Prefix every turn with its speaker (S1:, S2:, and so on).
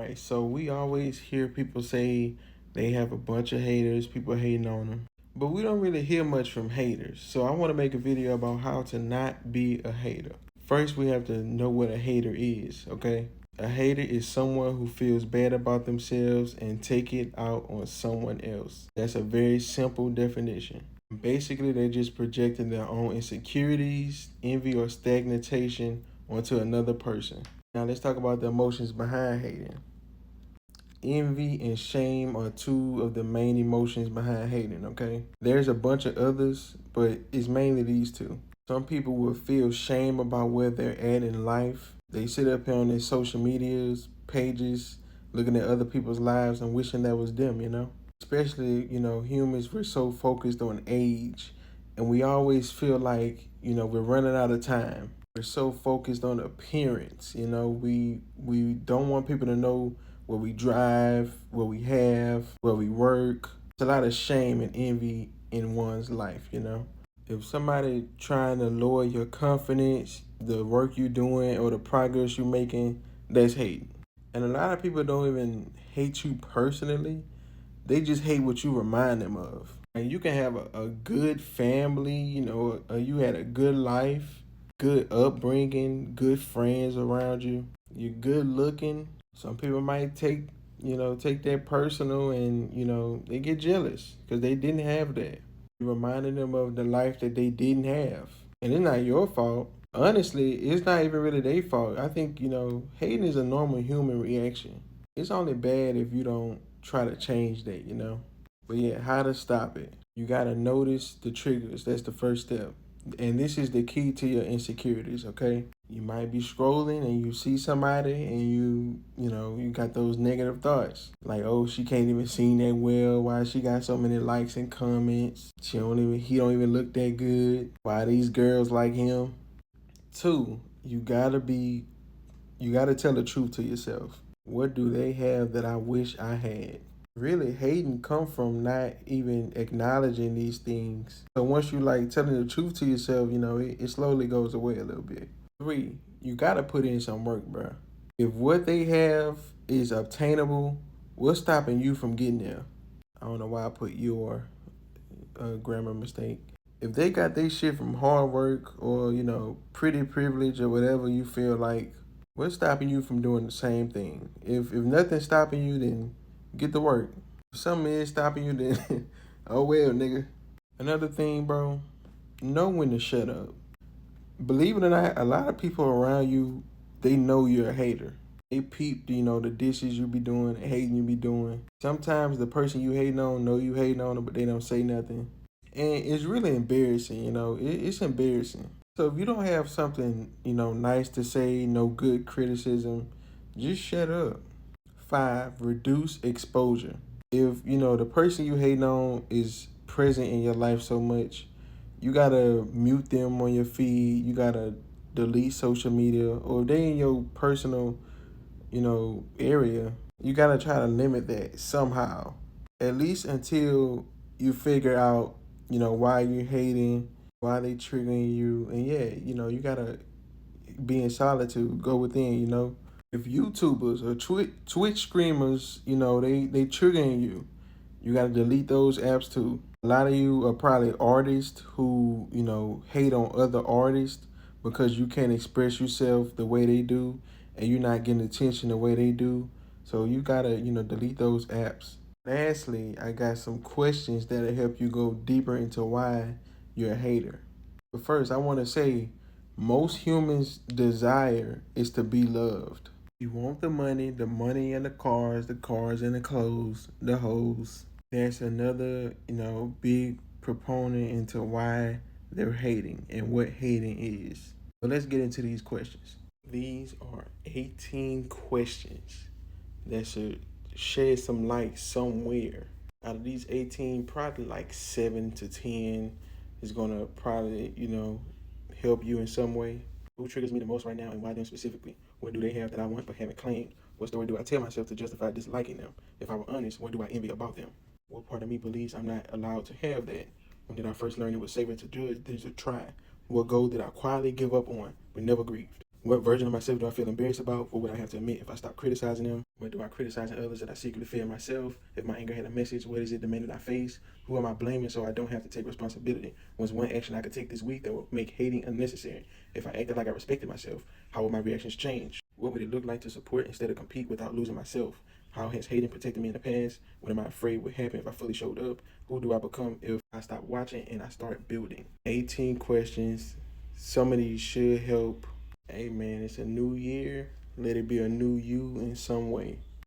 S1: Right. So we always hear people say they have a bunch of haters, people hating on them. But we don't really hear much from haters. So I want to make a video about how to not be a hater. First, we have to know what a hater is, okay? A hater is someone who feels bad about themselves and take it out on someone else. That's a very simple definition. Basically, they're just projecting their own insecurities, envy, or stagnation onto another person. Now let's talk about the emotions behind hating. Envy and shame are two of the main emotions behind hating, okay? There's a bunch of others, but it's mainly these two. Some people will feel shame about where they're at in life. They sit up here on their social medias, pages, looking at other people's lives and wishing that was them, Especially, humans, we're so focused on age and we always feel like, we're running out of time. We're so focused on appearance, we don't want people to know where we drive, where we have, where we work. There's a lot of shame and envy in one's life, If somebody trying to lower your confidence, the work you're doing or the progress you're making, that's hate. And a lot of people don't even hate you personally. They just hate what you remind them of. And you can have a good family, you had a good life, good upbringing, good friends around you. You're good looking. Some people might take that personal and, they get jealous because they didn't have that. You reminded them of the life that they didn't have. And it's not your fault. Honestly, it's not even really their fault. I think, hating is a normal human reaction. It's only bad if you don't try to change that. But yeah, how to stop it. You gotta notice the triggers. That's the first step. And this is the key to your insecurities, okay? You might be scrolling and you see somebody and you got those negative thoughts. Like, oh, she can't even sing that well. Why she got so many likes and comments? He don't even look that good. Why these girls like him? Two, you gotta tell the truth to yourself. What do they have that I wish I had? Really, hating come from not even acknowledging these things. So once you telling the truth to yourself, it slowly goes away a little bit. Three, you gotta put in some work, bro. If what they have is obtainable, what's stopping you from getting there? I don't know why I put your grammar mistake. If they got their shit from hard work or, pretty privilege or whatever you feel like, what's stopping you from doing the same thing? If nothing's stopping you, then get to work. If something is stopping you, then oh well, nigga. Another thing, bro, know when to shut up. Believe it or not, a lot of people around you, they know you're a hater. They peep, the dishes you be doing, the hating you be doing. Sometimes the person you hating on know you hating on them, but they don't say nothing. And it's really embarrassing, it's embarrassing. So if you don't have something, nice to say, no good criticism, just shut up. Five, reduce exposure. If, the person you hating on is present in your life so much, you gotta mute them on your feed. You gotta delete social media, or if they in your personal, area, you gotta try to limit that somehow. At least until you figure out, why you're hating, why they triggering you, and yeah, you gotta be in solitude, go within. If YouTubers or Twitch streamers, they triggering you, you gotta delete those apps too. A lot of you are probably artists who, hate on other artists because you can't express yourself the way they do and you're not getting attention the way they do. So you gotta, delete those apps. Lastly, I got some questions that'll help you go deeper into why you're a hater. But first, I want to say most humans' desire is to be loved. You want the money and the cars and the clothes, the hoes. That's another, big proponent into why they're hating and what hating is. So let's get into these questions. These are 18 questions that should shed some light somewhere. Out of these 18, probably like 7 to 10 is gonna probably, help you in some way. Who triggers me the most right now and why them specifically? What do they have that I want but haven't claimed? What story do I tell myself to justify disliking them? If I were honest, what do I envy about them? What part of me believes I'm not allowed to have that? When did I first learn it was safer to judge than to try? What goal did I quietly give up on but never grieved? What version of myself do I feel embarrassed about? What would I have to admit if I stop criticizing them? What do I criticizing others that I secretly fear myself? If my anger had a message, what is it demanding I face? Who am I blaming so I don't have to take responsibility? What's one action I could take this week that would make hating unnecessary? If I acted like I respected myself, how would my reactions change? What would it look like to support instead of compete without losing myself? How has hating protected me in the past? What am I afraid would happen if I fully showed up? Who do I become if I stop watching and I start building? 18 questions. Some of these should help. Hey man, it's a new year. Let it be a new you in some way.